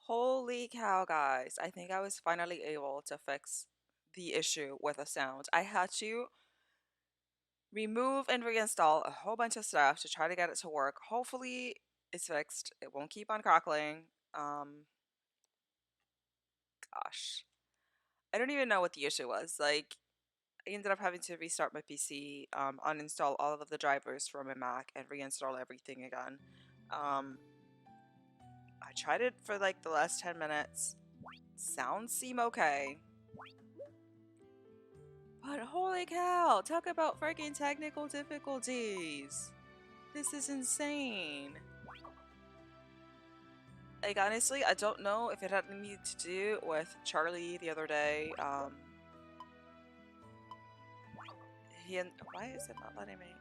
Holy cow, guys. I think I was finally able to fix the issue with the sound. I had to remove and reinstall a whole bunch of stuff to try to get it to work. Hopefully it's fixed. It won't keep on crackling. Gosh. I don't even know what the issue was. Like, I ended up having to restart my PC, uninstall all of the drivers from my Mac, and reinstall everything again. I tried it for like the last 10 minutes. Sounds seem okay. But holy cow, talk about freaking technical difficulties. This is insane. Like, honestly, I don't know if it had anything to do with Charlie the other day. Why is it not letting me?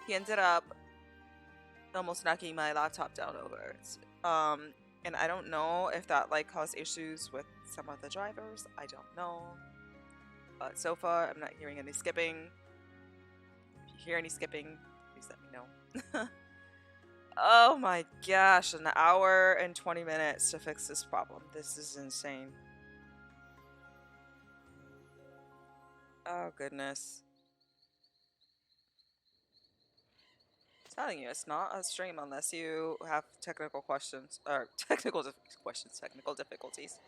He ended up almost knocking my laptop down over. And I don't know if that like caused issues with some of the drivers. I don't know. But so far, I'm not hearing any skipping. If you hear any skipping, please let me know. Oh my gosh, an hour and 20 minutes to fix this problem. This is insane. Oh goodness. I'm telling you, it's not a stream unless you have technical questions, or technical difficulties.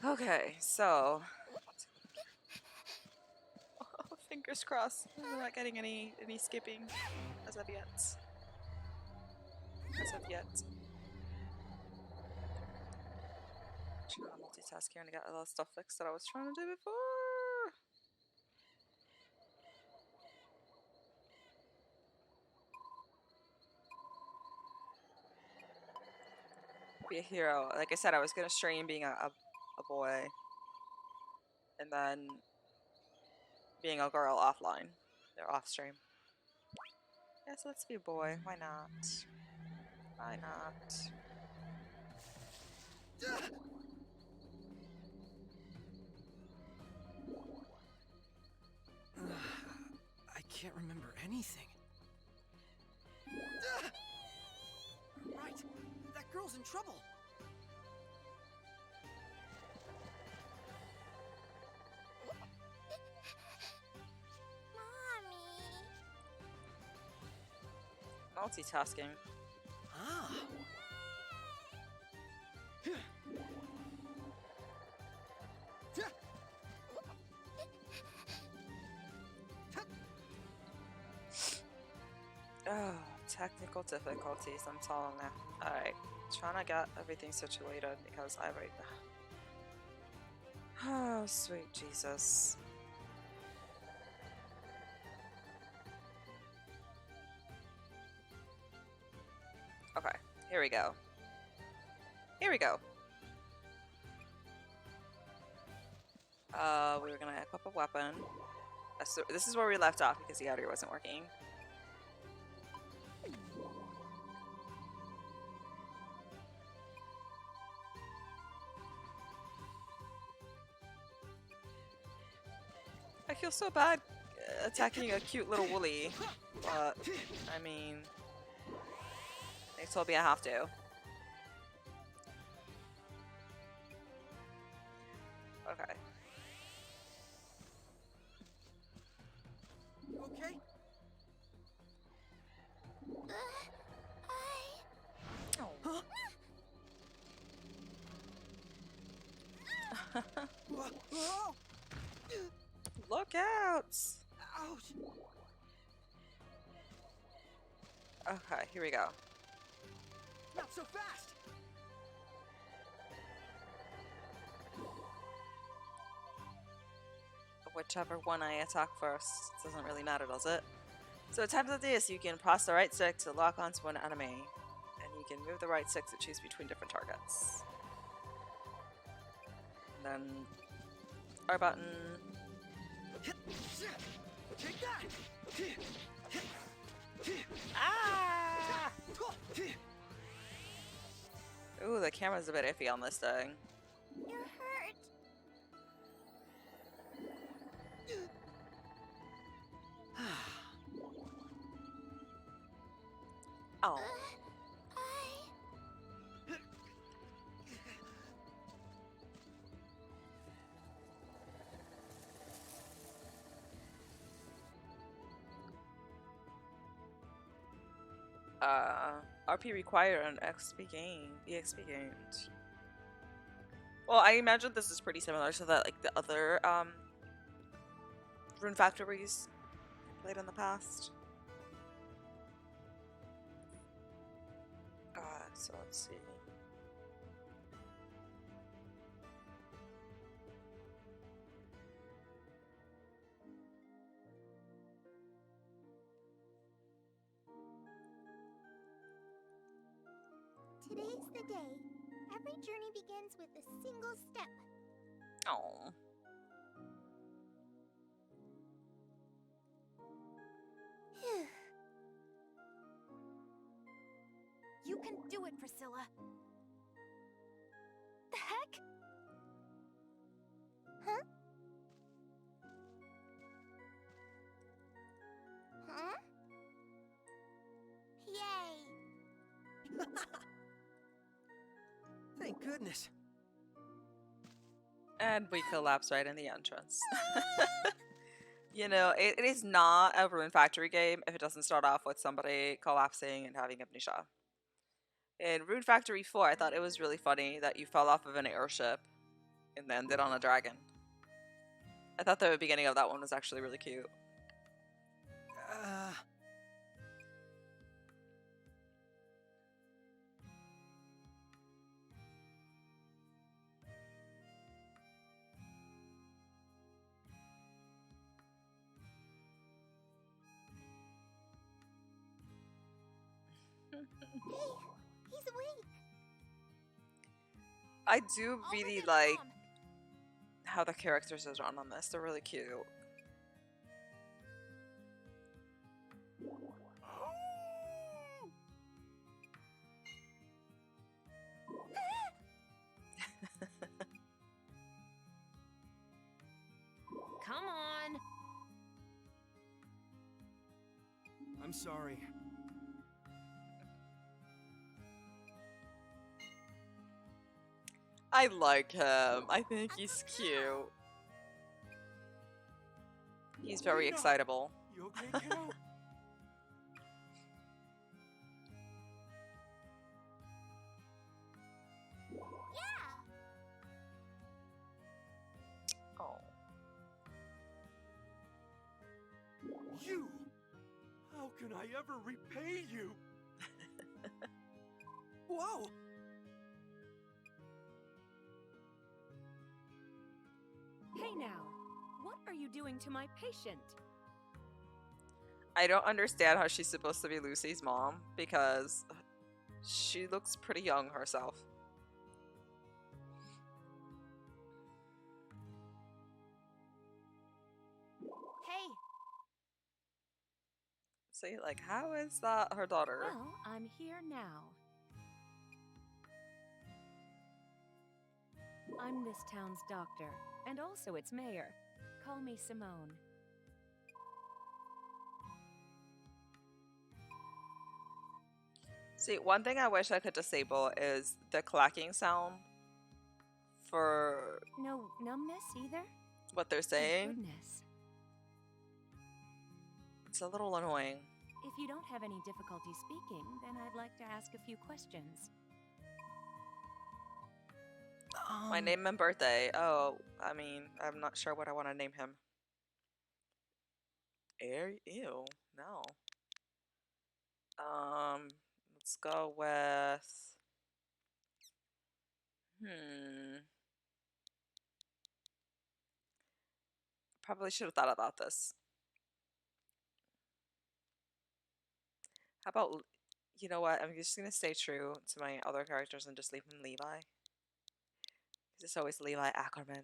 Okay, so fingers crossed. We're not getting any skipping as of yet. Trying to multitask here and get a lot of stuff fixed that I was trying to do before. Be a hero. Like I said, I was gonna stream being a boy, and then being a girl offline. They're off stream. Yeah, so let's be a boy. Why not? Why not? I can't remember anything. Right, that girl's in trouble. Mommy. Multitasking. Ah. Oh, technical difficulties, I'm telling you. Alright, trying to get everything situated because I already... Oh, sweet Jesus. Okay, here we go. Here we go. We were gonna equip a weapon. So this is where we left off because the audio wasn't working. I feel so bad attacking a cute little woolly, but I mean, they told me I have to. Okay. Okay. Oh. Whoa. Look out! Ouch. Okay, here we go. Not so fast. Whichever one I attack first doesn't really matter, does it? So at times like this, you can press the right stick to lock onto an enemy, and you can move the right stick to choose between different targets. And then R button. Take that. Ah! Ooh, the camera's a bit iffy on this thing. You're hurt. Oh. RP required on XP game. EXP games. Well, I imagine this is pretty similar to that, like the other Rune Factories played in the past. So let's see. Today's the day. Every journey begins with a single step. Oh. You can do it, Priscilla. The heck? Huh? Huh? Yay! Thank goodness. And we collapse right in the entrance. You know, it is not a Rune Factory game if it doesn't start off with somebody collapsing and having amnesia. In Rune Factory 4, I thought it was really funny that you fell off of an airship and landed on a dragon. I thought the beginning of that one was actually really cute. Hey, he's awake. I do I'll really visit like Mom. how the characters are drawn on this. They're really cute. Come on. I'm sorry. I like him. I think he's cute. He's very Lena, excitable. You okay, kiddo? Yeah. Oh. You! How can I ever repay you? Whoa! Hey now, what are you doing to my patient? I don't understand how she's supposed to be Lucy's mom because she looks pretty young herself. Hey. See, like, how is that her daughter? Well, I'm here now. I'm this town's doctor, and also its mayor. Call me Simone. See, one thing I wish I could disable is the clacking sound for No numbness either? what they're Thank saying. goodness. It's a little annoying. If you don't have any difficulty speaking, then I'd like to ask a few questions. My name and birthday. Oh, I mean, I'm not sure what I want to name him. Ew, no. Let's go with. Probably should have thought about this. How about, you know what? I'm just gonna stay true to my other characters and just leave him Levi. It's always Levi Ackerman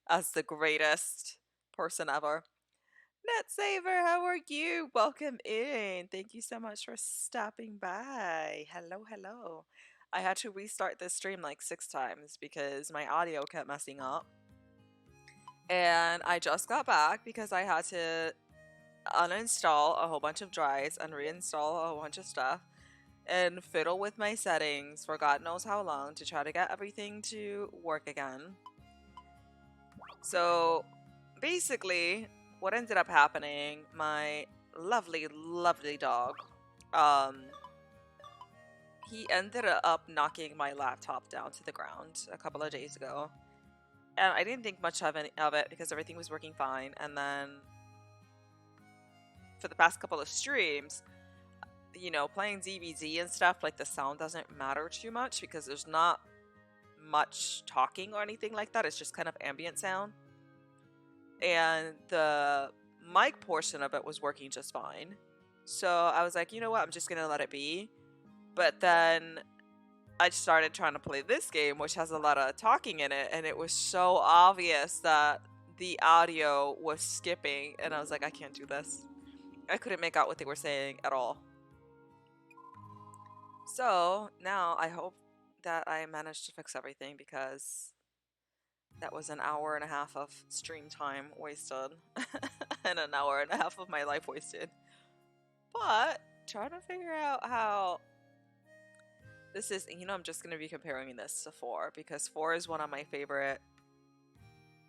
as the greatest person ever. NetSaver, how are you? Welcome in. Thank you so much for stopping by. Hello, hello. I had to restart this stream like 6 times because my audio kept messing up. And I just got back because I had to uninstall a whole bunch of drives and reinstall a whole bunch of stuff and fiddle with my settings for God knows how long to try to get everything to work again. So basically, what ended up happening, my lovely, lovely dog, he ended up knocking my laptop down to the ground a couple of days ago. And I didn't think much of it because everything was working fine. And then for the past couple of streams, you know, playing DBZ and stuff, like the sound doesn't matter too much because there's not much talking or anything like that. It's just kind of ambient sound. And the mic portion of it was working just fine. So I was like, you know what, I'm just going to let it be. But then I started trying to play this game, which has a lot of talking in it, and it was so obvious that the audio was skipping, and I was like, I can't do this. I couldn't make out what they were saying at all. So now I hope that I managed to fix everything, because that was an hour and a half of stream time wasted and an hour and a half of my life wasted. But trying to figure out how this is, you know, I'm just going to be comparing this to 4 because 4 is one of my favorite,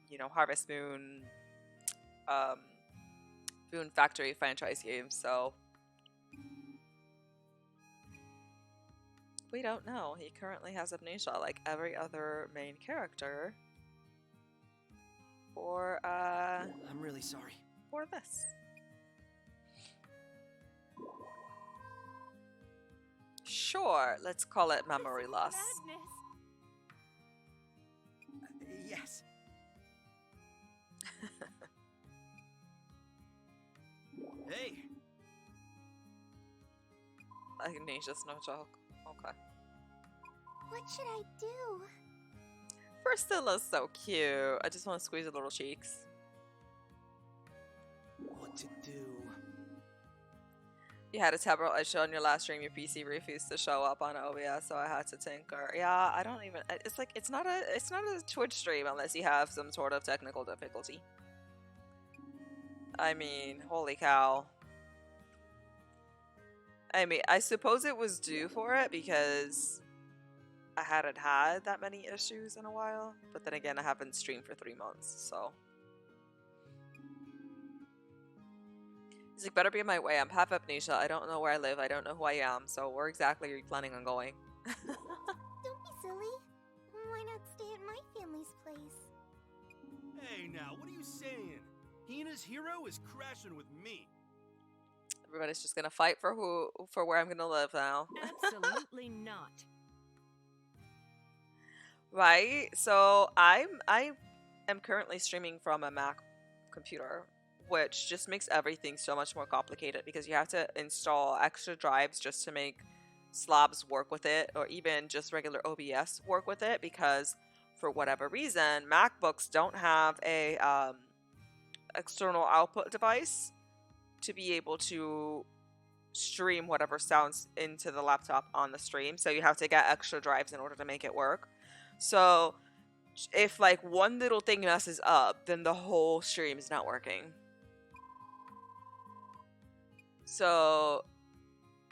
you know, Harvest Moon, Rune Factory franchise games. So we don't know. He currently has amnesia like every other main character for I'm really sorry. for this. Sure, let's call it memory loss. Madness. Yes. Hey. Amnesia's no joke. Okay. What should I do? Priscilla's so cute. I just want to squeeze her little cheeks. What to do? You had a several issue on your last stream. Your PC refused to show up on OBS, so I had to tinker. Yeah, I don't even. It's like it's not a Twitch stream unless you have some sort of technical difficulty. I mean, holy cow. I mean, I suppose it was due for it because I hadn't had that many issues in a while. But then again, I haven't streamed for 3 months, so. He's like, better be on my way. I'm half amnesia. I don't know where I live. I don't know who I am. So where exactly are you planning on going? Don't be silly. Why not stay at my family's place? Hey now, what are you saying? He and his hero is crashing with me. Everybody's just gonna fight for where I'm gonna live now. Absolutely not. Right? So I am currently streaming from a Mac computer, which just makes everything so much more complicated because you have to install extra drives just to make slabs work with it, or even just regular OBS work with it, because for whatever reason MacBooks don't have a external output device to be able to stream whatever sounds into the laptop on the stream. So you have to get extra drives in order to make it work. So if like one little thing messes up, then the whole stream is not working. So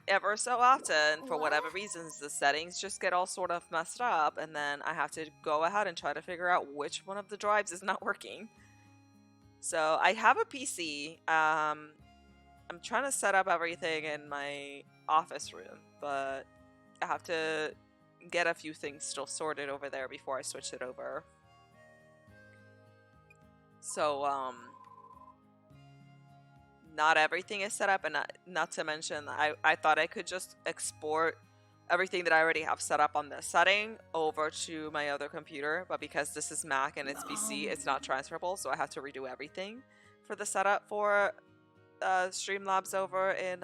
ever so often, for whatever reasons, the settings just get all sort of messed up, and then I have to go ahead and try to figure out which one of the drives is not working. So I have a PC. I'm trying to set up everything in my office room, but I have to get a few things still sorted over there before I switch it over. So, not everything is set up, and not to mention, I thought I could just export everything that I already have set up on this setting over to my other computer, but because this is Mac and it's PC, it's not transferable, so I have to redo everything for the setup for Streamlabs over in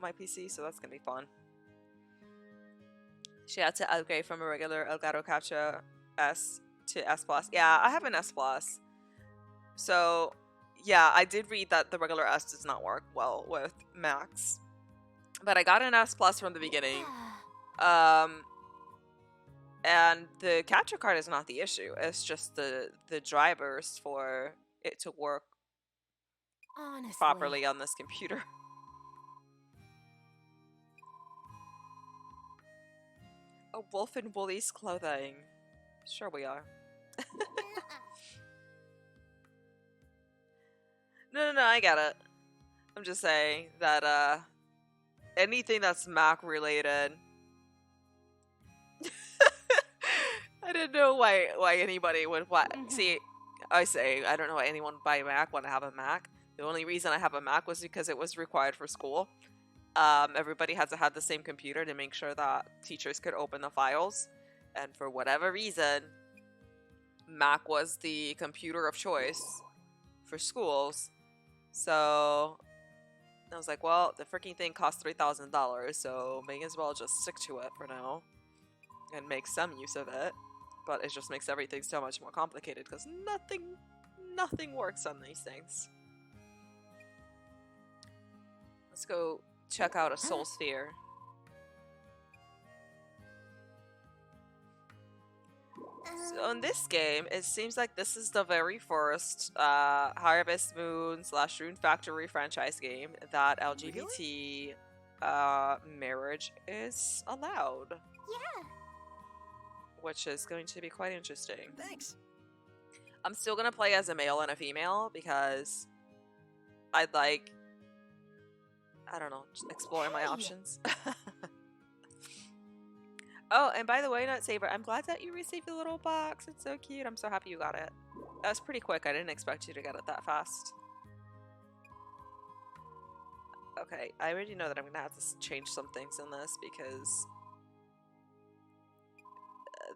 my PC, so that's gonna be fun. She had to upgrade from a regular Elgato Capture S to S Plus. Yeah, I have an S Plus. So, yeah, I did read that the regular S does not work well with Macs. But I got an S Plus from the beginning. And the capture card is not the issue. It's just the drivers for it to work Honestly. properly on this computer. A wolf in Woolie's clothing. Sure we are. Nuh-uh. No, I get it. I'm just saying that, anything that's Mac related. I didn't know why anybody would see. I don't know why anyone would buy a Mac when I have a Mac. The only reason I have a Mac was because it was required for school. Everybody had to have the same computer to make sure that teachers could open the files, and for whatever reason, Mac was the computer of choice for schools. So I was like, well, the freaking thing costs $3,000, so may as well just stick to it for now and make some use of it. But it just makes everything so much more complicated because nothing works on these things. Let's go check out a soul sphere. So in this game, it seems like this is the very first Harvest Moon / Rune Factory franchise game that LGBT marriage is allowed. Yeah. Which is going to be quite interesting. Thanks. I'm still going to play as a male and a female because I'd like, I don't know, just explore my options. Oh, and by the way, Nutsaber, I'm glad that you received the little box. It's so cute. I'm so happy you got it. That was pretty quick. I didn't expect you to get it that fast. Okay, I already know that I'm going to have to change some things in this because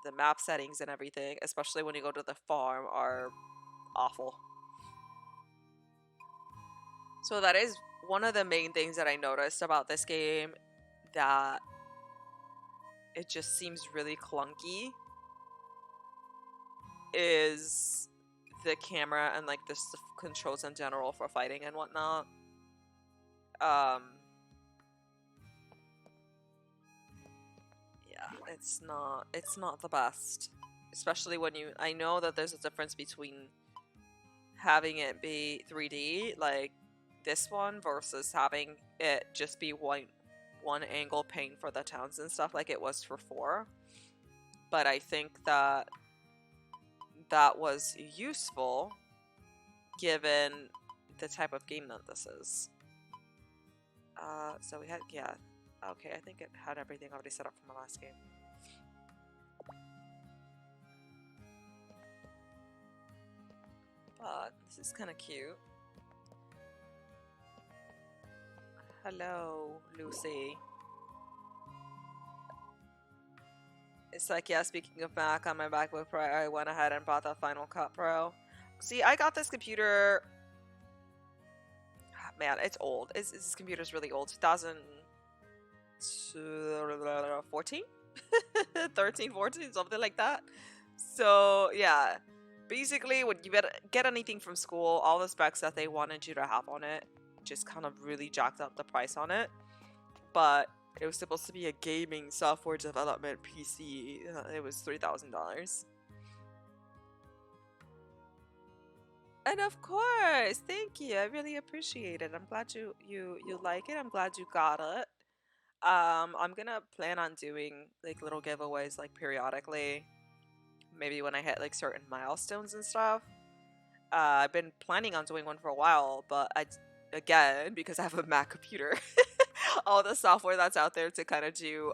the map settings and everything, especially when you go to the farm, are awful. So that is one of the main things that I noticed about this game, that it just seems really clunky, is the camera and like the controls in general for fighting and whatnot. Yeah, it's not the best, especially when I know that there's a difference between having it be 3D like this one versus having it just be one angle paint for the towns and stuff like it was for 4. But I think that was useful given the type of game that this is. So we had, yeah, okay, I think it had everything already set up from the last game. But this is kind of cute. Hello, Lucy. It's like, yeah, speaking of Mac, on my MacBook Pro, I went ahead and bought the Final Cut Pro. See, I got this computer... Man, it's old. This computer's really old. 2014? 13, 14, something like that. So, yeah. Basically, when you get anything from school, all the specs that they wanted you to have on it just kind of really jacked up the price on it. But it was supposed to be a gaming software development PC. It was $3,000. And of course, thank you. I really appreciate it. I'm glad you like it. I'm glad you got it. I'm gonna plan on doing like little giveaways like periodically. Maybe when I hit like certain milestones and stuff. I've been planning on doing one for a while, but again, because I have a Mac computer, all the software that's out there to kind of do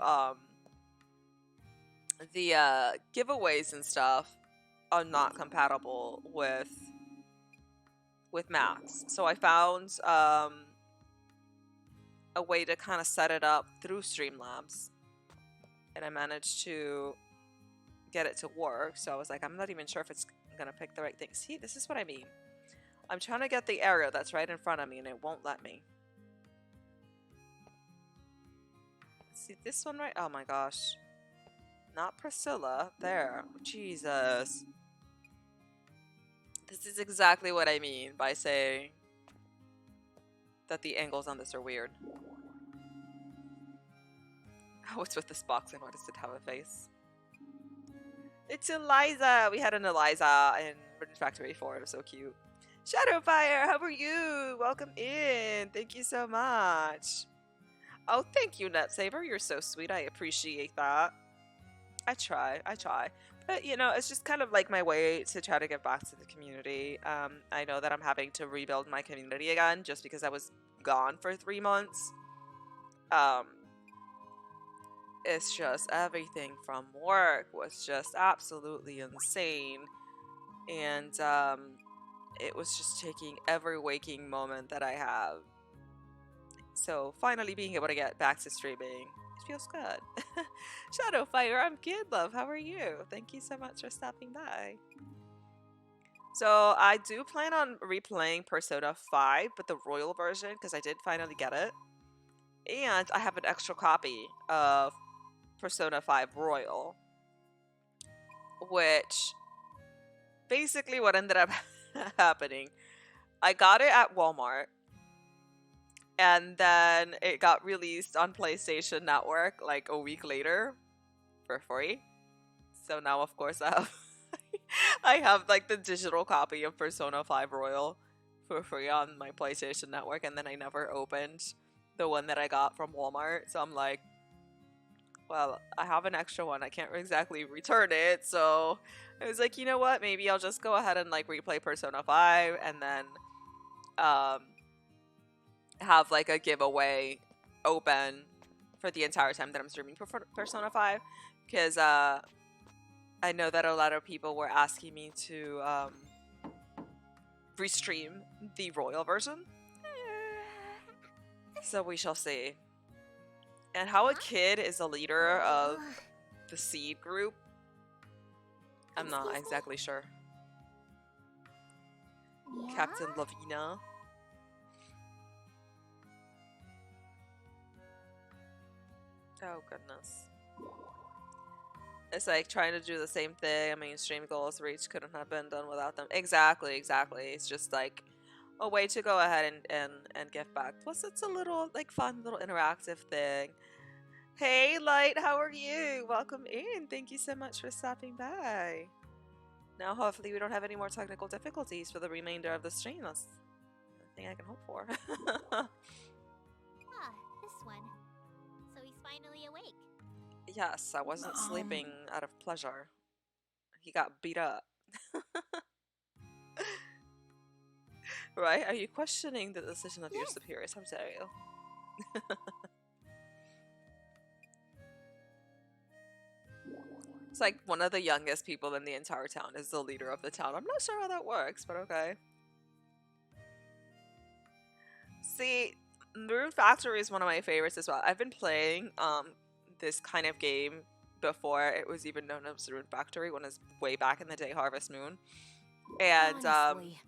the giveaways and stuff are not compatible with Macs. So I found a way to kind of set it up through Streamlabs, and I managed to get it to work. So I was like, I'm not even sure if it's gonna pick the right thing. See, this is what I mean. I'm trying to get the area that's right in front of me and it won't let me. See this one right? Oh my gosh. Not Priscilla. There. Jesus. This is exactly what I mean by saying that the angles on this are weird. What's with this box and why does it have a face? It's Eliza! We had an Eliza in Rune Factory 4. It was so cute. Shadowfire, how are you? Welcome in. Thank you so much. Oh, thank you, Netsaver. You're so sweet. I appreciate that. I try. But, you know, it's just kind of like my way to try to give back to the community. I know that I'm having to rebuild my community again just because I was gone for 3 months. It's just everything from work was just absolutely insane. And it was just taking every waking moment that I have. So finally being able to get back to streaming, it feels good. Shadowfire, I'm good, love. How are you? Thank you so much for stopping by. So I do plan on replaying Persona 5, but the Royal version, because I did finally get it. And I have an extra copy of Persona 5 Royal, which basically what ended up happening, I got it at Walmart, and then it got released on PlayStation Network like a week later for free. So now, of course, I have like the digital copy of Persona 5 Royal for free on my PlayStation Network, and then I never opened the one that I got from Walmart. So I'm like, well, I have an extra one. I can't exactly return it. So I was like, you know what? Maybe I'll just go ahead and like replay Persona 5 and then have like a giveaway open for the entire time that I'm streaming Persona 5. Because I know that a lot of people were asking me to restream the Royal version. So we shall see. And how a kid is a leader of the seed group, I'm not exactly sure. Yeah? Captain Lavina. Oh goodness. It's like trying to do the same thing. I mean, stream goals reached couldn't have been done without them. Exactly. It's just like a way to go ahead and give back. Plus, it's a little like fun little interactive thing. Hey, Light, how are you? Welcome in. Thank you so much for stopping by. Now, hopefully, we don't have any more technical difficulties for the remainder of the stream. That's the thing I can hope for. Ah, this one. So he's finally awake. Yes, I wasn't sleeping out of pleasure. He got beat up. Right? Are you questioning the decision of your superiors? How dare you? It's like one of the youngest people in the entire town is the leader of the town. I'm not sure how that works, but okay. See, Rune Factory is one of my favorites as well. I've been playing this kind of game before it was even known as Rune Factory, when it was way back in the day, Harvest Moon. And Honestly,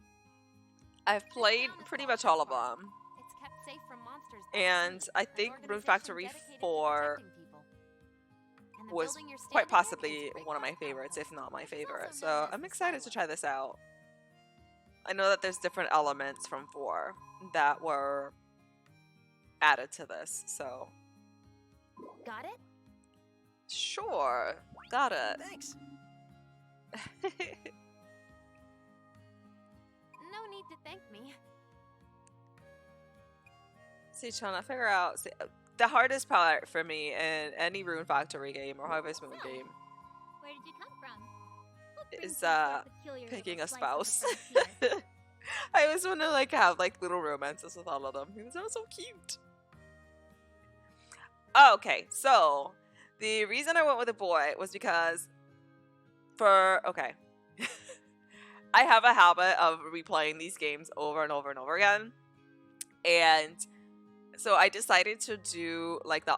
I've played pretty much all of them. it's kept safe from monsters. And I think Rune Factory 4 was quite possibly one of my favorites, if not my favorite. So I'm excited to try this out. I know that there's different elements from 4 that were added to this, so Got it? sure, got it. Thanks. No need to thank me. See, trying to figure out the hardest part for me in any Rune Factory game or Harvest Moon game Where did you come from? What brings is you to our peculiar picking little a slice of the spouse. frontier? I always want to like have like little romances with all of them because they're so cute. Okay, so the reason I went with a boy was because I have a habit of replaying these games over and over and over again. And so I decided to do like the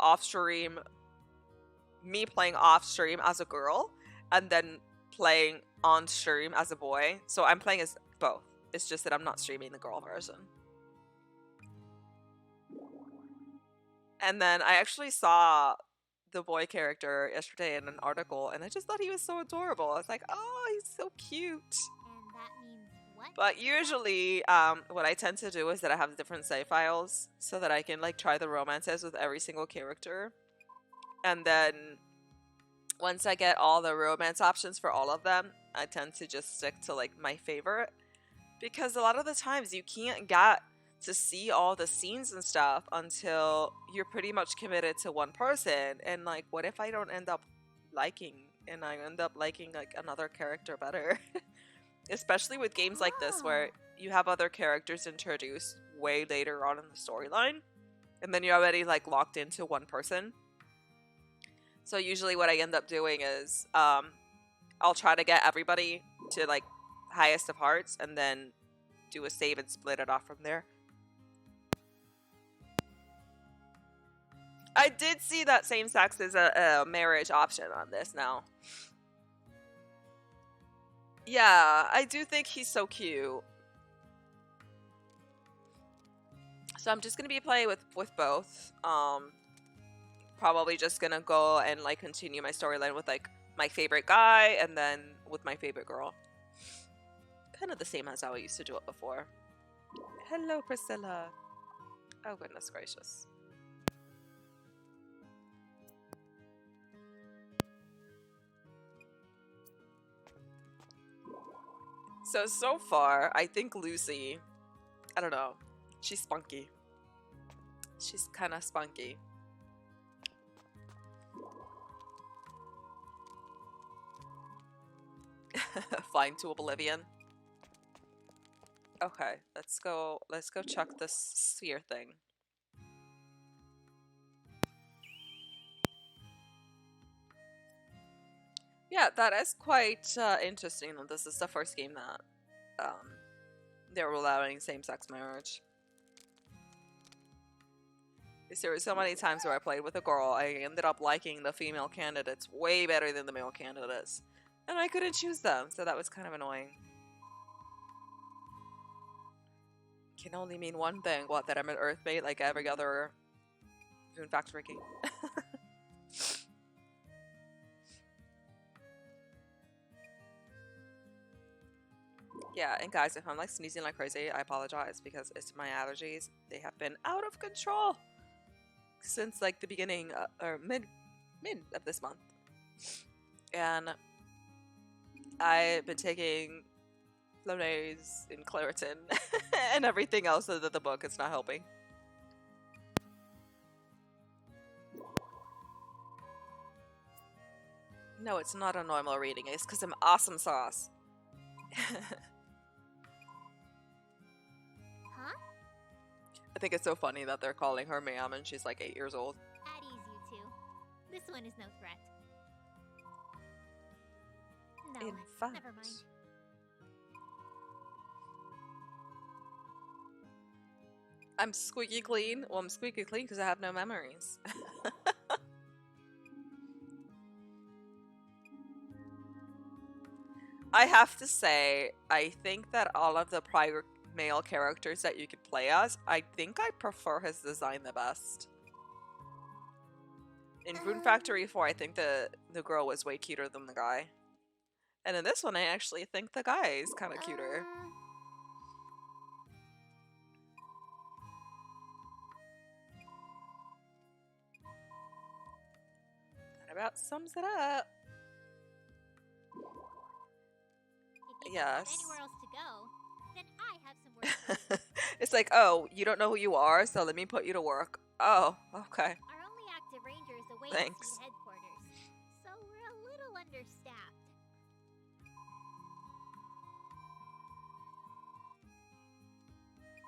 me playing off stream as a girl and then playing on stream as a boy. So I'm playing as both. It's just that I'm not streaming the girl version. And then I actually saw the boy character yesterday in an article, and I just thought he was so adorable. I was like, oh, he's so cute. And that means what? But usually, what I tend to do is that I have different save files so that I can like try the romances with every single character. And then once I get all the romance options for all of them, I tend to just stick to like my favorite. Because a lot of the times you can't get to see all the scenes and stuff until you're pretty much committed to one person. And like, what if I don't end up liking and I end up liking like another character better? Especially with games like this where you have other characters introduced way later on in the storyline and then you're already like locked into one person. So usually what I end up doing is I'll try to get everybody to like highest of hearts and then do a save and split it off from there. I did see that same sex is a marriage option on this now. Yeah, I do think he's so cute. So I'm just gonna be playing with both. Probably just gonna go and like continue my storyline with like my favorite guy and then with my favorite girl. Kind of the same as how I used to do it before. Hello, Priscilla. Oh, goodness gracious. So far, I think Lucy, I don't know, she's spunky. She's kind of spunky. Flying to oblivion. Okay, let's go check this sphere thing. Yeah, that is quite interesting that this is the first game that they're allowing same-sex marriage. Because there were so many times where I played with a girl, I ended up liking the female candidates way better than the male candidates. And I couldn't choose them, so that was kind of annoying. Can only mean one thing, what, that I'm an Earthmate like every other Rune Factory game. Yeah, and guys, if I'm like sneezing like crazy, I apologize because it's my allergies. They have been out of control since like the beginning or mid of this month. And I've been taking Flonase and Claritin and everything else so that the book is not helping. No, it's not a normal reading. It's because I'm awesome sauce. Huh? I think it's so funny that they're calling her ma'am and she's like 8 years old. At ease, you two. This one is no threat. No, In fact, never mind. I'm squeaky clean. Well, I'm squeaky clean because I have no memories. I have to say, I think that all of the prior male characters that you could play as, I think I prefer his design the best. In Rune Factory 4, I think the girl was way cuter than the guy. And in this one, I actually think the guy is kind of cuter. That about sums it up. If you Yes. don't have anywhere else to go, then I have some work for you. It's like, oh, you don't know who you are, so let me put you to work. Oh, okay. Our only active ranger is away Thanks. at headquarters, so we're a little understaffed.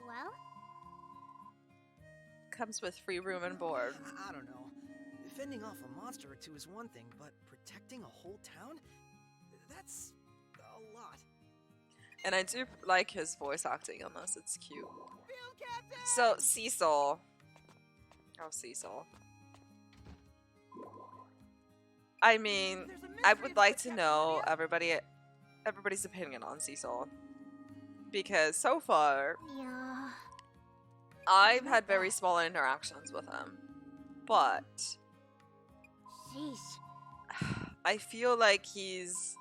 Well, Comes with free room and board. I don't know. Fending off a monster or two is one thing, but protecting a whole town? That's a lot. And I do like his voice acting on this. It's cute. So, Cecil. Oh, Cecil. I mean, I would like to know everybody's opinion on Cecil. Because so far, yeah. I've had very small interactions with him. But Sheesh. I feel like he's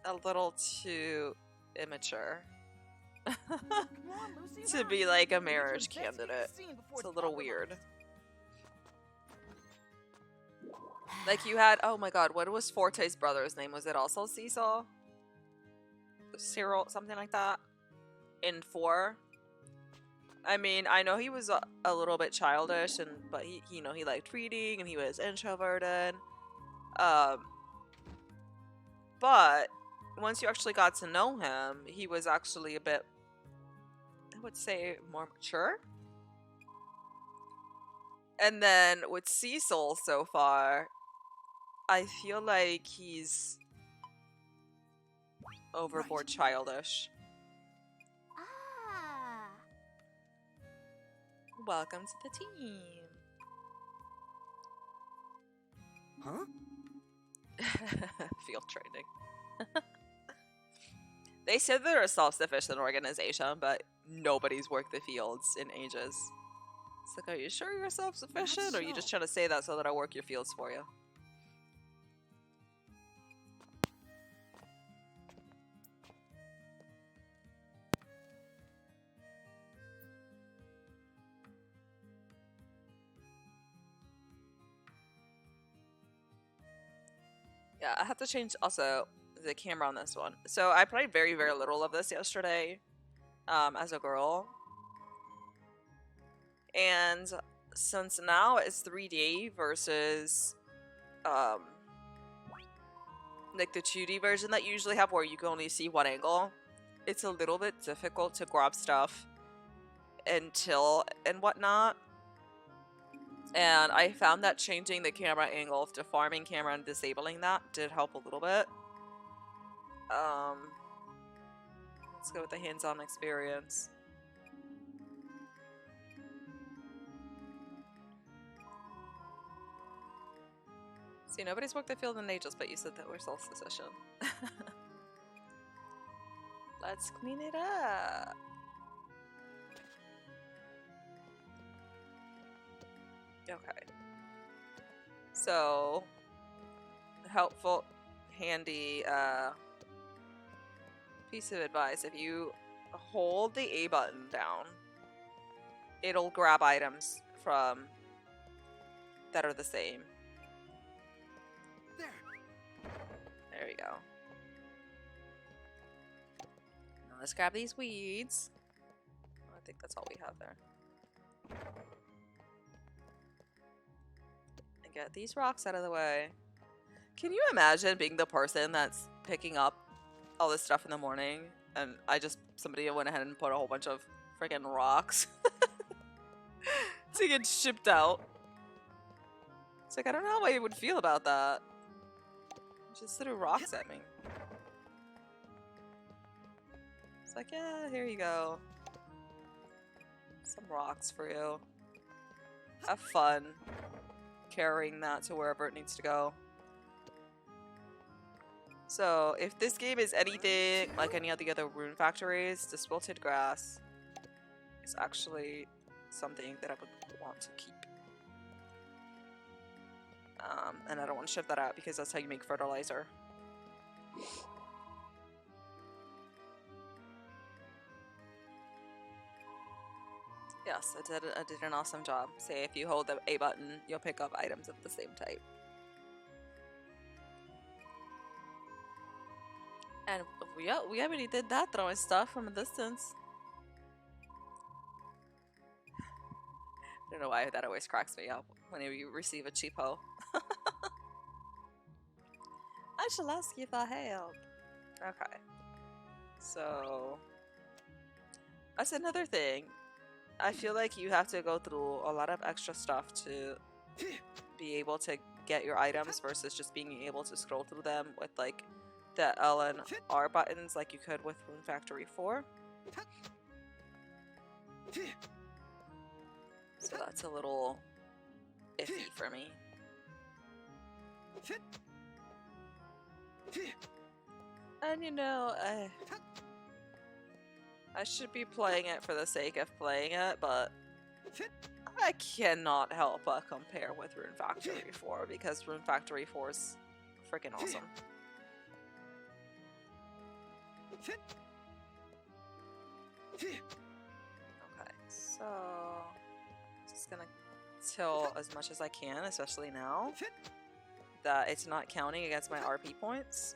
a little too immature to be like a marriage candidate. It's a little weird. Like you had, oh my god, what was Forte's brother's name? Was it also Cecil? Cyril, something like that? in 4. I mean, I know he was a little bit childish, but he, you know, he liked reading and he was introverted. But once you actually got to know him, he was actually a bit, I would say, more mature. And then with Cecil so far, I feel like he's overboard childish. Ah. Welcome to the team. Huh? Field training. They said they're a self-sufficient organization, but nobody's worked the fields in ages. It's like, are you sure you're self-sufficient, or are you just trying to say that so that I work your fields for you? Yeah, I have to change also the camera on this one. So I played very, very little of this yesterday as a girl. And since now it's 3D versus like the 2D version that you usually have where you can only see one angle, it's a little bit difficult to grab stuff and whatnot. And I found that changing the camera angle to farming camera and disabling that did help a little bit. Let's go with the hands-on experience. See, nobody's worked the field in ages, but you said that we're self-sufficient. Let's clean it up. Okay. So, helpful, handy piece of advice. If you hold the A button down, it'll grab items from that are the same. There we go. Now let's grab these weeds. I think that's all we have there. And get these rocks out of the way. Can you imagine being the person that's picking up all this stuff in the morning and somebody went ahead and put a whole bunch of freaking rocks to get shipped out? It's like, I don't know how I would feel about that. Just threw rocks at me. It's like, yeah, here you go. Some rocks for you. Have fun carrying that to wherever it needs to go. So, if this game is anything like any of the other Rune Factories, this wilted grass is actually something that I would want to keep. And I don't want to shift that out because that's how you make fertilizer. Yes, I did an awesome job. Say if you hold the A button, you'll pick up items of the same type. And yeah, we already did that, throwing stuff from a distance. I don't know why that always cracks me up whenever you receive a cheapo. I shall ask you for help. Okay. So, that's another thing. I feel like you have to go through a lot of extra stuff to be able to get your items versus just being able to scroll through them with like the L and R buttons like you could with Rune Factory 4. So that's a little iffy for me. And you know, I should be playing it for the sake of playing it, but I cannot help but compare with Rune Factory 4 because Rune Factory 4 is freaking awesome. Okay, so just gonna till as much as I can, especially now that it's not counting against my RP points,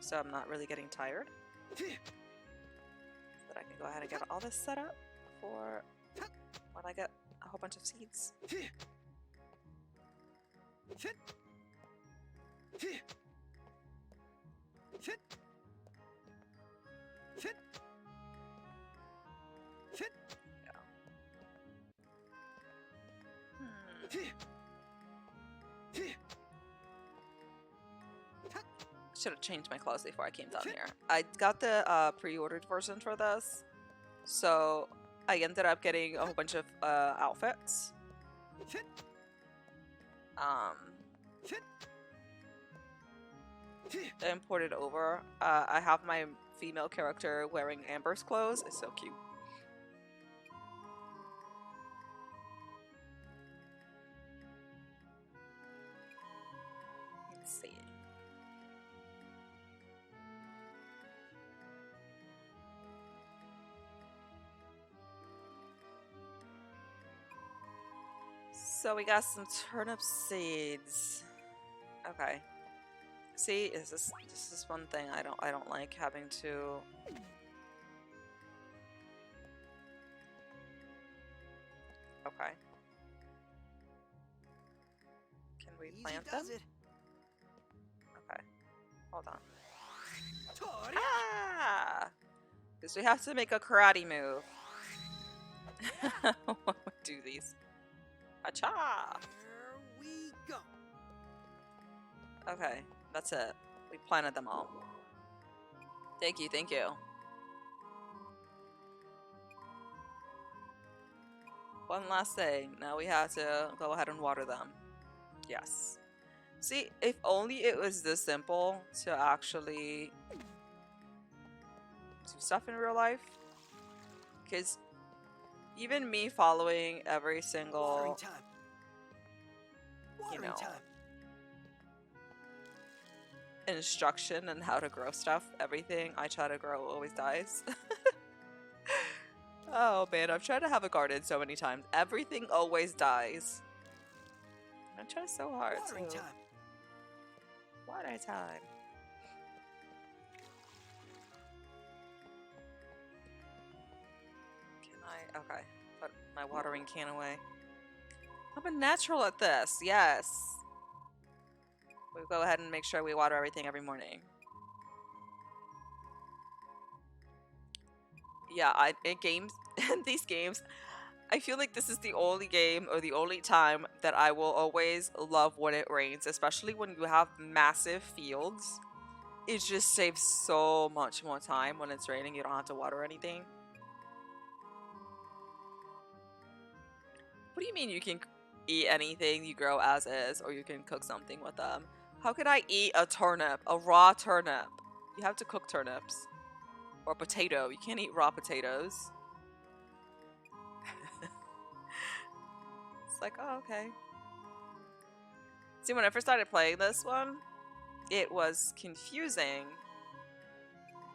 so I'm not really getting tired. So that I can go ahead and get all this set up for when I get a whole bunch of seeds. Should have changed my clothes before I came down here. I got the pre-ordered version for this, so I ended up getting a whole bunch of outfits. Imported over. I have my female character wearing Amber's clothes. It's so cute. Let's see. So we got some turnip seeds. Okay. See, this is one thing I don't like having to. Okay. Can we plant them? Okay. Hold on. Ah! Because we have to make a karate move. Do these. Acha! There we go. Okay, that's it. We planted them all. Thank you, thank you. One last thing. Now we have to go ahead and water them. Yes. See, if only it was this simple to actually do stuff in real life. Because even me following every single, you know, instruction on how to grow stuff, everything I try to grow always dies. Oh man, I've tried to have a garden so many times. Everything always dies. I try so hard to. Water time. Can I? Okay. Put my watering can away. I'm a natural at this. Yes. We'll go ahead and make sure we water everything every morning. Yeah, in games, in these games, I feel like this is the only game or the only time that I will always love when it rains, especially when you have massive fields. It just saves so much more time when it's raining. You don't have to water anything. What do you mean you can eat anything you grow as is, or you can cook something with them? How could I eat a turnip, a raw turnip? You have to cook turnips. Or potato. You can't eat raw potatoes. It's like, oh, okay. See, when I first started playing this one, it was confusing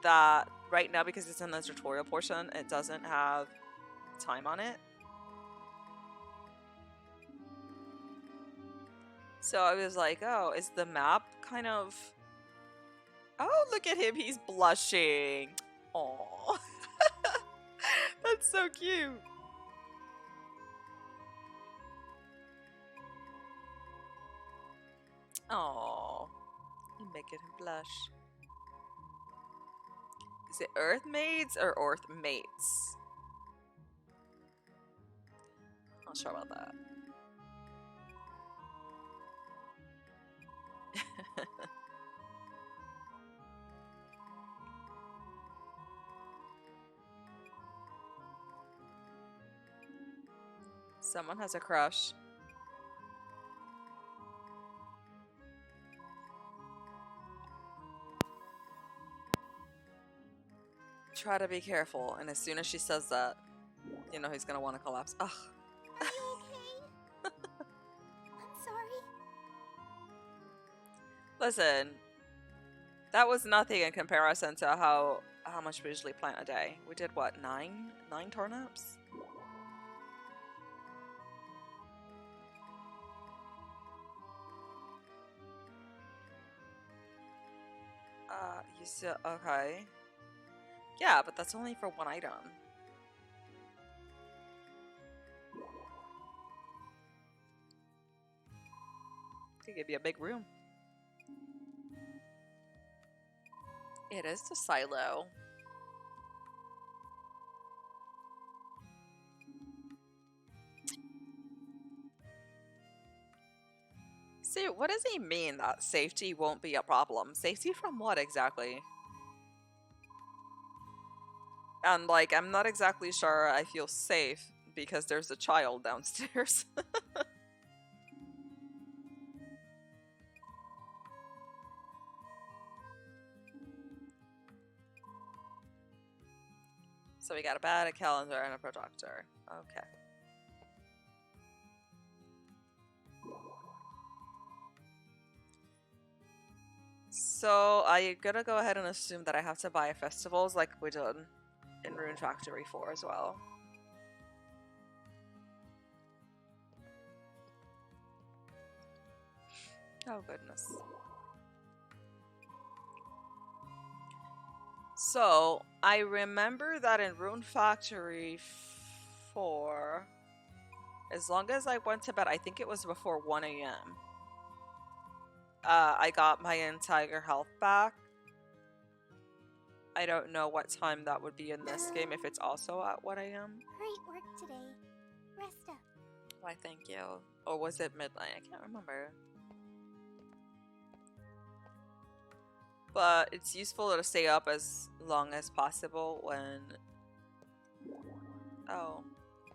that right now, because it's in the tutorial portion, it doesn't have time on it. So I was like, oh, is the map kind of... Oh, look at him. He's blushing. Aww. That's so cute. Aww. You're making him blush. Is it Earth Maids or Earth Mates? Not sure about that. Someone has a crush. Try to be careful, and as soon as she says that, you know he's gonna want to collapse. Ugh. Are you okay? I'm sorry. Listen, that was nothing in comparison to how much we usually plant a day. We did what, 9 turnips? You still okay? Yeah, but that's only for one item. Could give you a big room. It is the silo. See, what does he mean that safety won't be a problem? Safety from what exactly? And like, I'm not exactly sure I feel safe because there's a child downstairs. So we got a bed, a calendar, and a projector. Okay. So I'm gonna go ahead and assume that I have to buy festivals like we did in Rune Factory 4 as well. Oh goodness. So I remember that in Rune Factory 4, as long as I went to bed, I think it was before 1 a.m. I got my entire health back. I don't know what time that would be in this game, if it's also at 1 a.m. Great work today. Rest up. Why, thank you. Or was it midnight? I can't remember. But it's useful to stay up as long as possible when... Oh.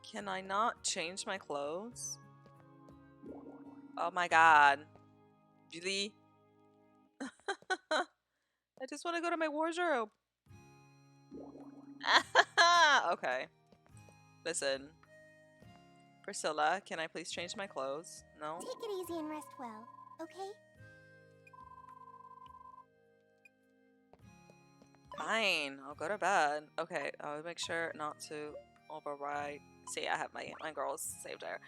Can I not change my clothes? Oh my god. Really? I just want to go to my wardrobe. Okay. Listen. Priscilla, can I please change my clothes? No? Take it easy and rest well, okay? Fine. I'll go to bed. Okay, I'll make sure not to override. See, I have my girls saved there.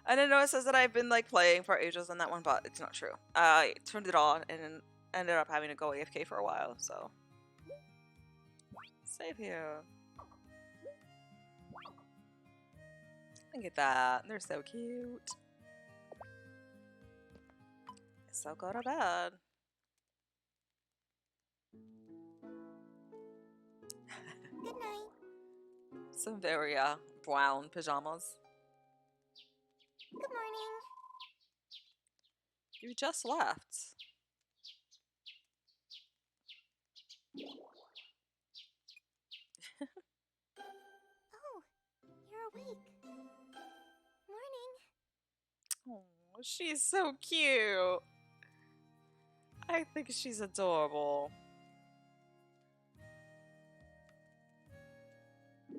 And I know it says that I've been like playing for ages on that one, but it's not true. I turned it on and ended up having to go AFK for a while, so. Save here. Look at that. They're so cute. So go to bed. Good night. Some very brown pajamas. Good morning. You just left. Oh, you're awake. Morning. Oh, she's so cute. I think she's adorable.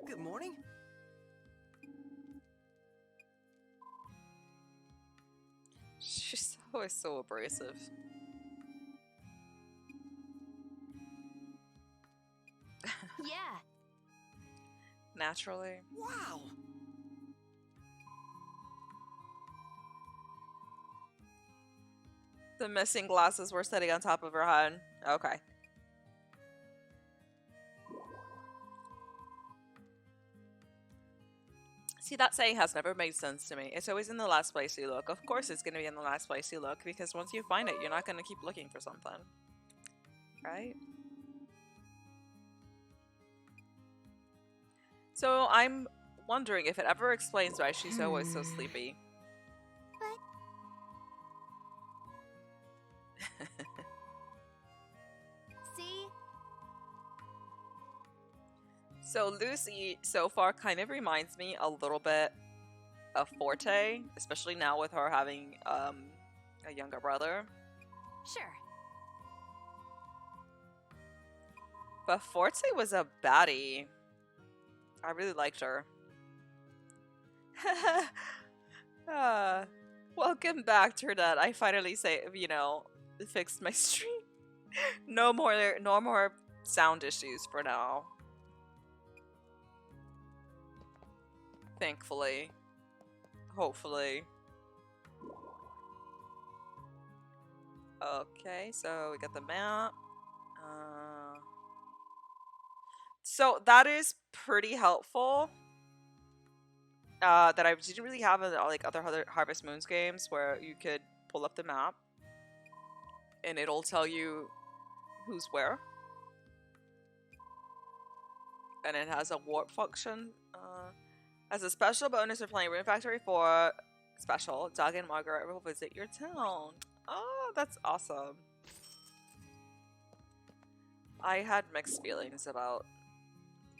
Good morning. She's always so abrasive. Yeah. Naturally. Wow. The missing glasses were sitting on top of her head. Okay. See, that saying has never made sense to me. It's always in the last place you look. Of course it's going to be in the last place you look, because once you find it, you're not going to keep looking for something. Right? So I'm wondering if it ever explains why she's always so sleepy. See? So Lucy so far kind of reminds me a little bit of Forte, especially now with her having a younger brother. Sure. But Forte was a baddie. I really liked her. Welcome back, Trinette. I finally fixed my stream. No more sound issues for now. Thankfully. Hopefully. Okay, so we got the map. So that is pretty helpful. That I didn't really have in like other Harvest Moons games where you could pull up the map and it'll tell you who's where. And it has a warp function. As a special bonus for playing Rune Factory 4 special, Doug and Margaret will visit your town. Oh, that's awesome. I had mixed feelings about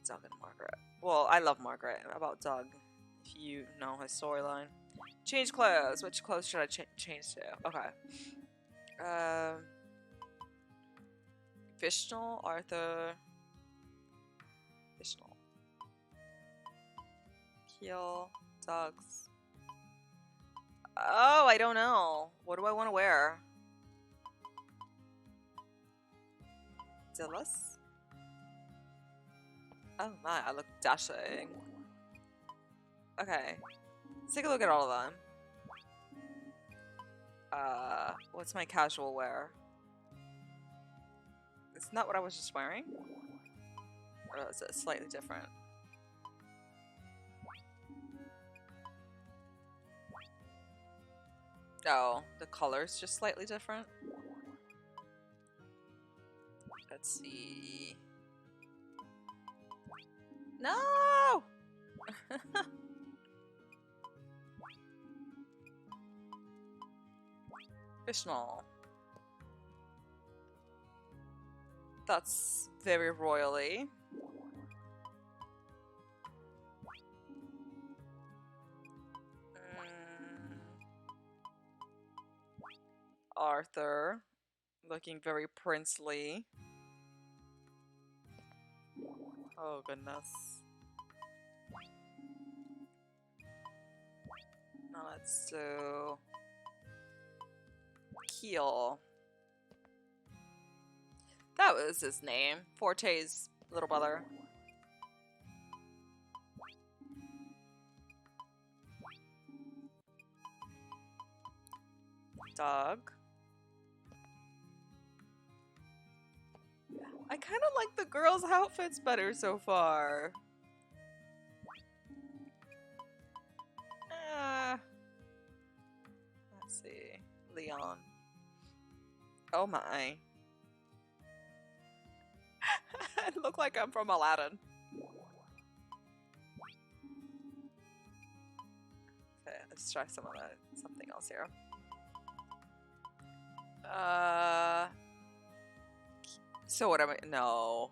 Doug and Margaret. Well, I love Margaret. About Doug, if you know his storyline. Change clothes. Which clothes should I change to? Okay. Vishnal, Arthur. Vishnal. Keel, Doug's. Oh, I don't know. What do I want to wear? Dillis? Oh my, I look dashing. Okay. Let's take a look at all of them. What's my casual wear? Isn't that what I was just wearing? Or is it slightly different? Oh, the color's just slightly different. Let's see. No! Vishnal. That's very royally. Arthur. Looking very princely. Oh, goodness. Now let's do Keel. That was his name. Forte's little brother. Doug. I kind of like the girls' outfits better so far. Let's see. Leon. Oh my. I look like I'm from Aladdin. Okay, let's try something else here. So what am I? No.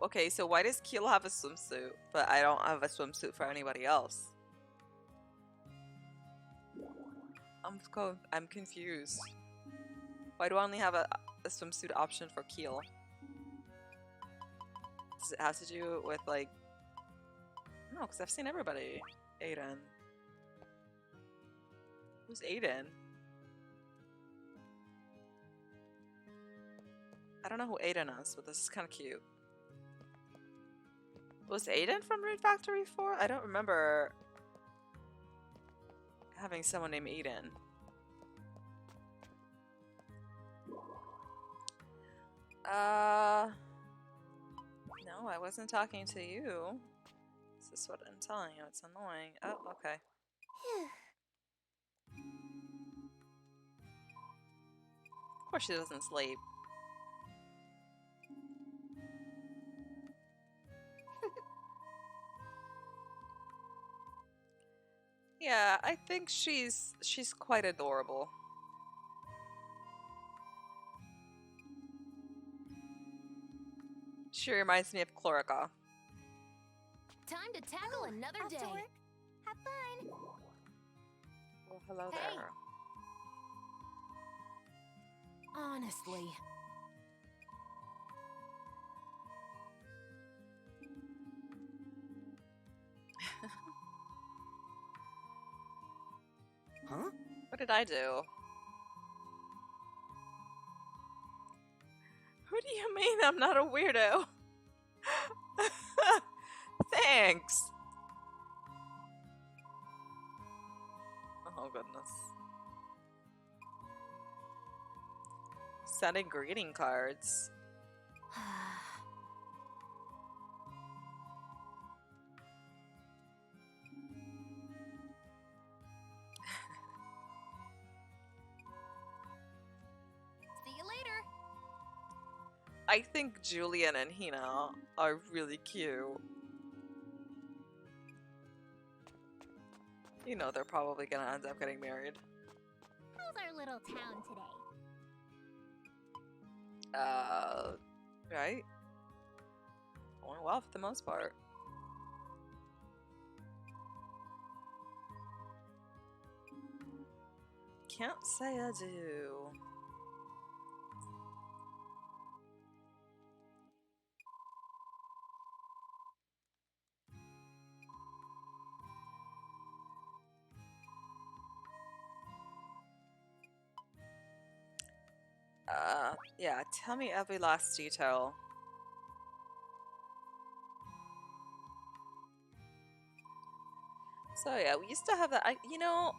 Okay, so why does Keel have a swimsuit, but I don't have a swimsuit for anybody else? I'm confused. Why do I only have a swimsuit option for Keel? Does it have to do with like? No, because I've seen everybody. Aiden. Who's Aiden? I don't know who Aiden is, but this is kind of cute. Was Aiden from Rune Factory 4? I don't remember having someone named Aiden. No, I wasn't talking to you. This is what I'm telling you. It's annoying. Oh, okay. Of course she doesn't sleep. Yeah, I think she's quite adorable. She reminds me of Chlorica. Time to tackle another Off to day. work. Have fun. Well, hello Hey. there. Honestly. Huh? What did I do? Who do you mean I'm not a weirdo? Thanks. Oh goodness. Sending greeting cards. I think Julian and Hina are really cute. You know they're probably gonna end up getting married. How's our little town today? Right? Going well for the most part. Can't say I do. Yeah, tell me every last detail. So yeah, we used to have that. You know,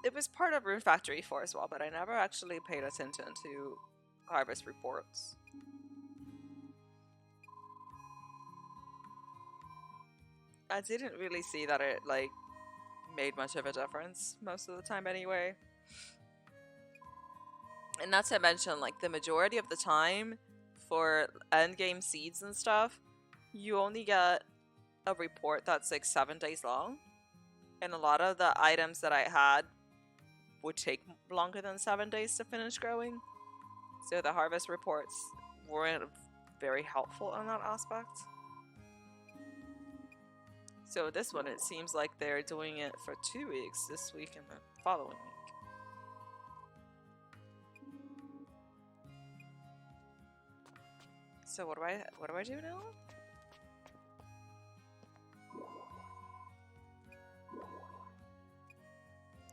it was part of Rune Factory 4 as well, but I never actually paid attention to harvest reports. I didn't really see that it like made much of a difference most of the time anyway. And not to mention, like, the majority of the time for endgame seeds and stuff, you only get a report that's like 7 days long. And a lot of the items that I had would take longer than 7 days to finish growing. So the harvest reports weren't very helpful in that aspect. So this one, it seems like they're doing it for 2 weeks, this week and the following week. So what do I do now?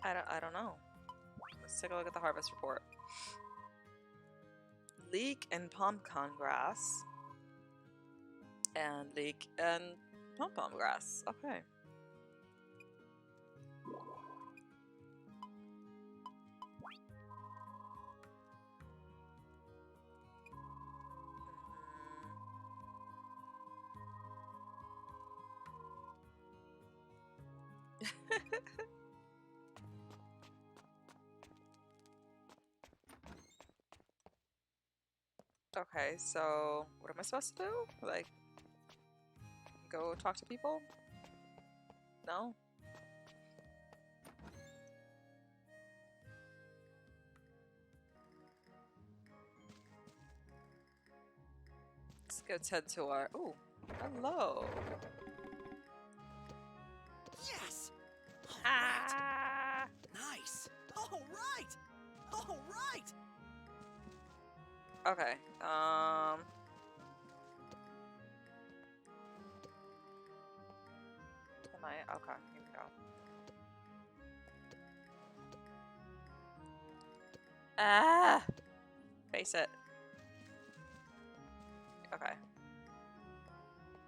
I don't know. Let's take a look at the harvest report. Leek and pom-pom grass. And leek and pom-pom grass. Okay. Okay, so what am I supposed to do? Like, go talk to people? No? Let's go tend to our... Ooh, hello. Yes! All right. Ah! Nice! All right! All right! Okay, Can I? Okay, here we go. Ah! Face it. Okay.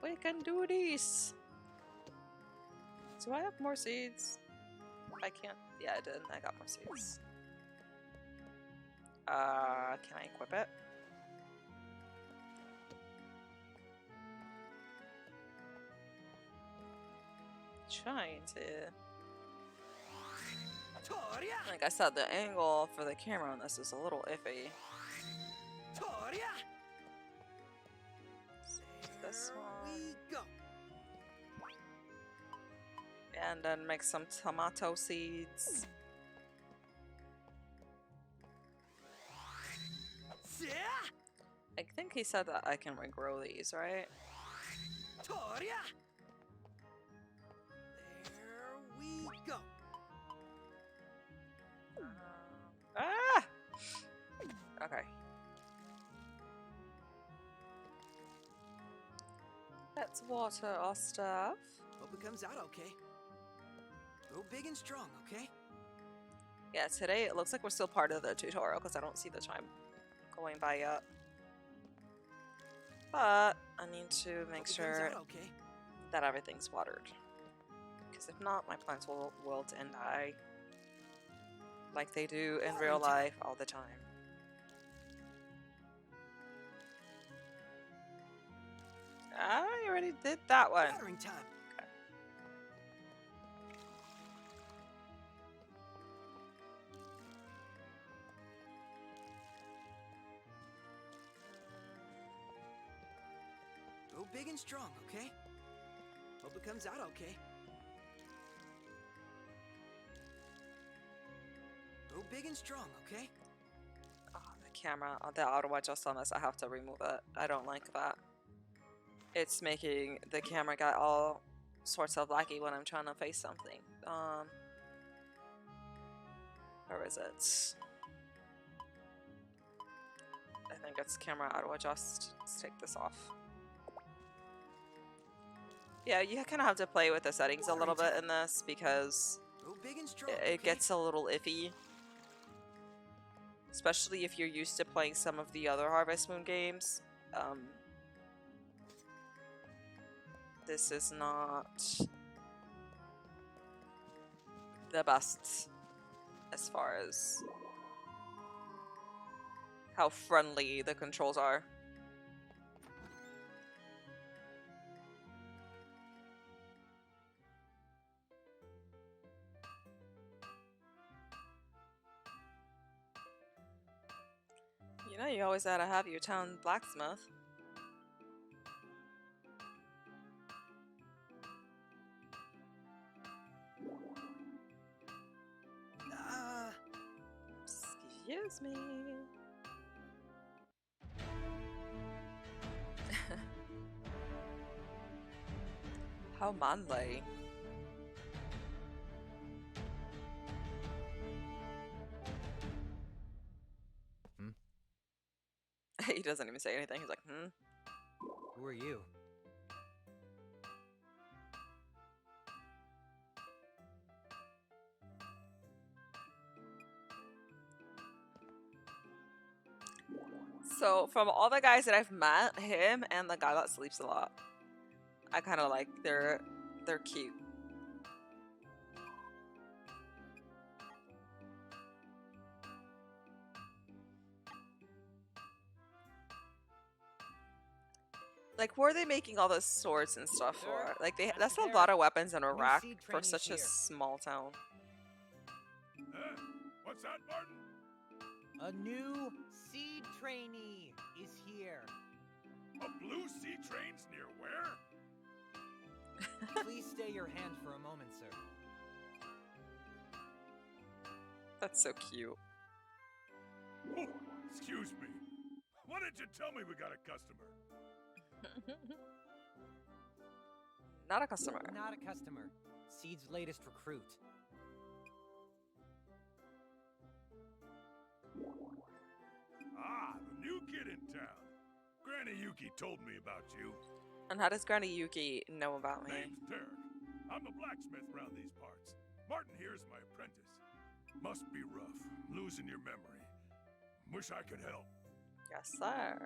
We can do this! Do I have more seeds? I can't. Yeah, I did. I got more seeds. Can I equip it? Trying to. Toria! Like I said, the angle for the camera on this is a little iffy. Toria! This one. We go. And then make some tomato seeds. Yeah! I think he said that I can regrow these, right? Toria! There we go. Ah! Okay. Let's water our stuff. Hope it comes out okay. Grow big and strong, okay? Yeah, today it looks like we're still part of the tutorial because I don't see the time going by yet. But I need to make Hope it sure comes out okay. that everything's watered. Because if not, my plants will wilt and die. Like they do in real life all the time. I already did that one. Watering time. big and strong, okay? Hope it comes out okay. Go big and strong, okay? Oh, the camera, the auto adjust on this, I have to remove it. I don't like that. It's making the camera get all sorts of laggy when I'm trying to face something. Where is it? I think it's camera auto adjust. Let's take this off. Yeah, you kind of have to play with the settings a little bit in this because Go big and strong, it okay? gets a little iffy. Especially if you're used to playing some of the other Harvest Moon games. This is not the best as far as how friendly the controls are. You know, you always gotta have your town blacksmith. Excuse me. How manly. He doesn't even say anything. He's like, hmm. Who are you? So, from all the guys that I've met, him and the guy that sleeps a lot, I kind of like. They're cute. Like, who are they making all the swords and stuff for? Like, that's a lot of weapons in Iraq for such a small town. What's that, Martin? A new seed trainee is here. A blue sea train's near where? Please stay your hand for a moment, sir. That's so cute. Oh, excuse me. Why didn't you tell me we got a customer? Not a customer. Not a customer. Seed's latest recruit. Ah, the new kid in town. Granny Yuki told me about you. And how does Granny Yuki know about me? Name's Derek. I'm a blacksmith around these parts. Martin here's my apprentice. Must be rough, losing your memory. Wish I could help. Yes, sir.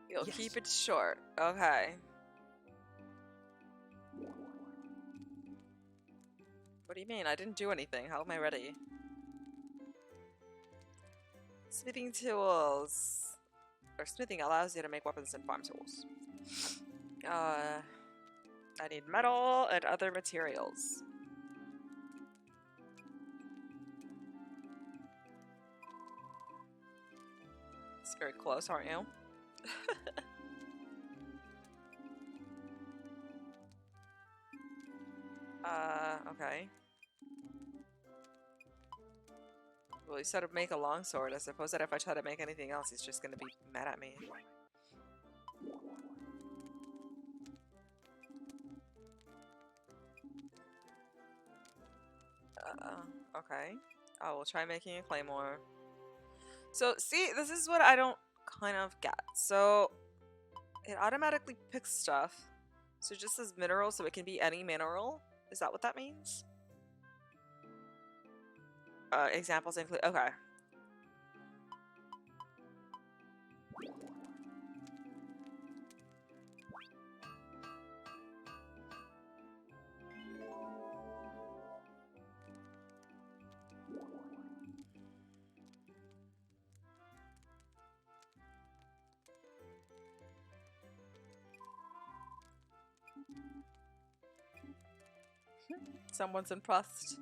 You'll Yes. keep it short. Okay. What do you mean? I didn't do anything. How am I ready? Smithing tools. Or smithing allows you to make weapons and farm tools. I need metal and other materials. It's very close, aren't you? Okay. Well, he said to make a longsword. I suppose that if I try to make anything else, he's just gonna be mad at me. Okay. I will try making a claymore. So, see, this is what I don't kind of get. So, it automatically picks stuff. So it just says mineral, so it can be any mineral? Is that what that means? Examples include... Okay. Someone's impressed.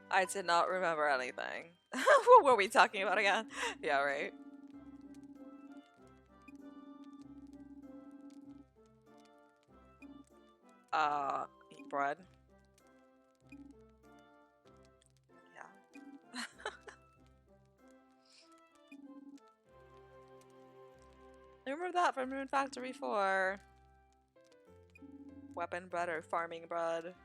I did not remember anything. What were we talking about again? Yeah, right. Eat bread. Yeah. Remember that from Rune Factory 4? Weapon bread or farming bread.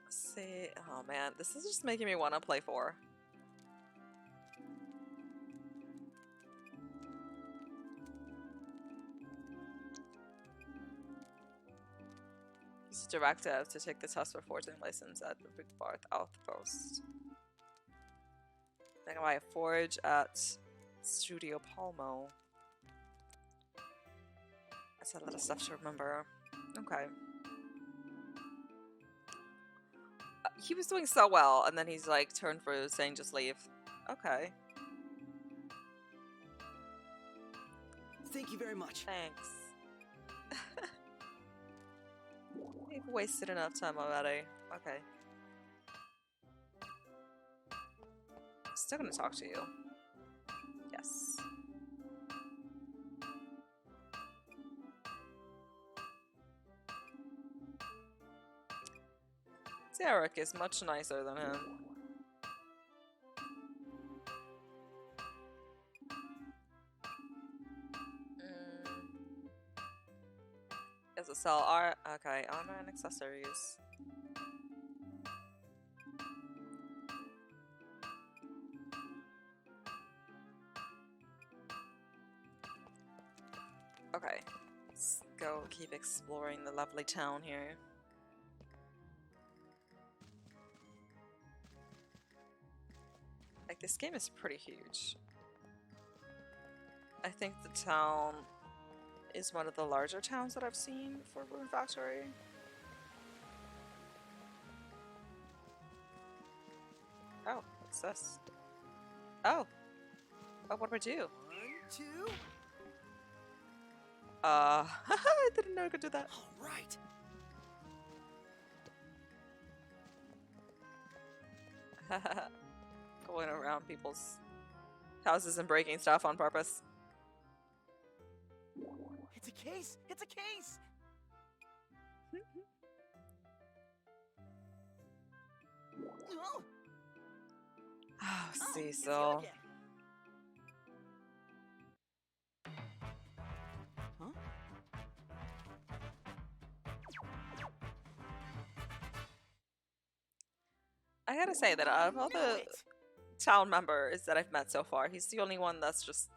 See, oh man, this is just making me want to play 4. Use a directive to take the test for forging license at the Big Barth Outpost. I can buy a forge at Studio Palmo. That's a lot of stuff to remember. Okay. He was doing so well, and then he's like turned for saying just leave. Okay. Thank you very much. Thanks. We've wasted enough time already. Okay. Still gonna talk to you. Yes. Derek is much nicer than him. Is a sell art? Okay, armor and accessories. Okay, let's go keep exploring the lovely town here. Like, this game is pretty huge. I think the town is one of the larger towns that I've seen for Rune Factory. Oh, what's this? Oh. Oh, what do I do? 1, 2. I didn't know I could do that. All right. Going around people's houses and breaking stuff on purpose. It's a case. It's a case. Oh, Oh, it's Cecil. you again. Huh? I gotta say that out of all Knew the it. town members that I've met so far, he's the only one that's just...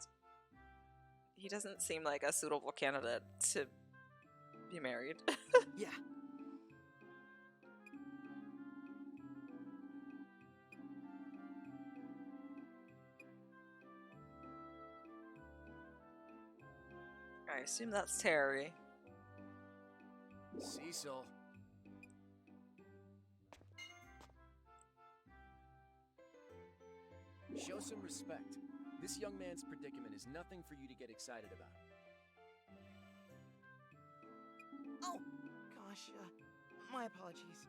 He doesn't seem like a suitable candidate to be married. Yeah. I assume that's Terry. Cecil. Show some respect. This young man's predicament is nothing for you to get excited about. Oh, gosh. My apologies.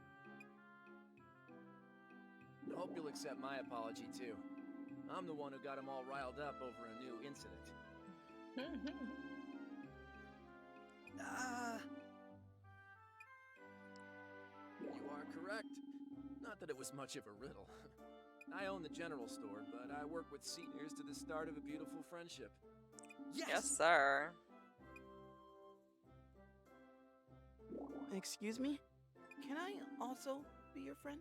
Hope you'll accept my apology too. I'm the one who got him all riled up over a new incident. You are correct. Not that it was much of a riddle. I own the general store, but I work with seniors to the start of a beautiful friendship. Yes, sir. Excuse me? Can I also be your friend?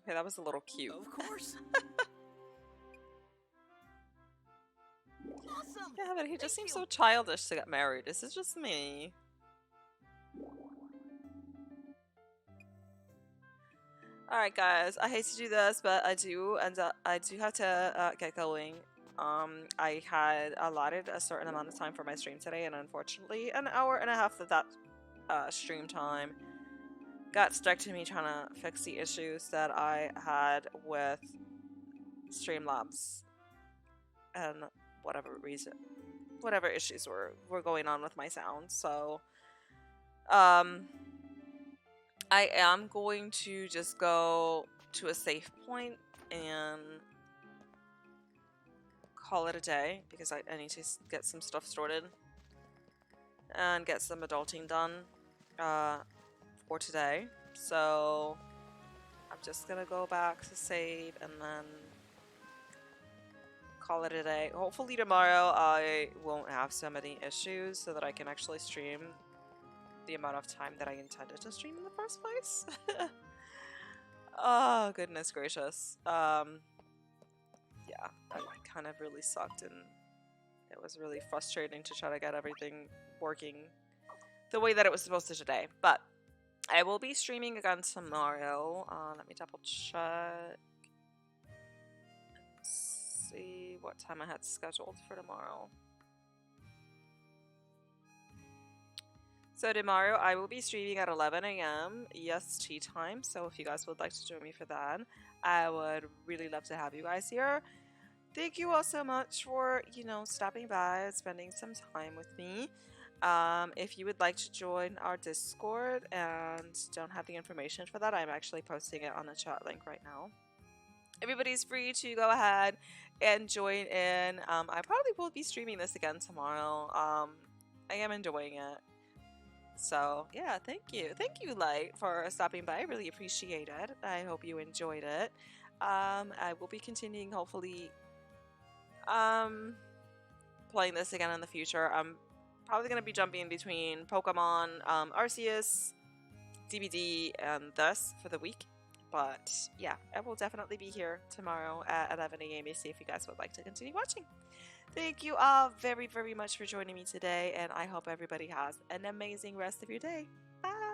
Okay, that was a little cute. Of course. Awesome. Yeah, but he just Thank seems you. so childish to get married. Is it just me? Alright guys, I hate to do this, but I do have to get going. I had allotted a certain amount of time for my stream today, and unfortunately, an hour and a half of that stream time got stuck to me trying to fix the issues that I had with Streamlabs and whatever issues were going on with my sound. So, I am going to just go to a safe point and call it a day because I need to get some stuff sorted and get some adulting done for today. So I'm just gonna go back to save and then call it a day. Hopefully tomorrow I won't have so many issues so that I can actually stream the amount of time that I intended to stream in the first place. Oh, goodness gracious. Yeah, that kind of really sucked, and it was really frustrating to try to get everything working the way that it was supposed to today. But I will be streaming again tomorrow. Let me double check. Let's see what time I had scheduled for tomorrow. So tomorrow I will be streaming at 11 a.m. EST time. So if you guys would like to join me for that, I would really love to have you guys here. Thank you all so much for, stopping by and spending some time with me. If you would like to join our Discord and don't have the information for that, I'm actually posting it on the chat link right now. Everybody's free to go ahead and join in. I probably will be streaming this again tomorrow. I am enjoying it. So, yeah, thank you. Thank you, Light, for stopping by. I really appreciate it. I hope you enjoyed it. I will be continuing, hopefully, playing this again in the future. I'm probably going to be jumping between Pokemon, Arceus, DBD, and this for the week. But, yeah, I will definitely be here tomorrow at 11 a.m. to see if you guys would like to continue watching. Thank you all very, very much for joining me today, and I hope everybody has an amazing rest of your day. Bye!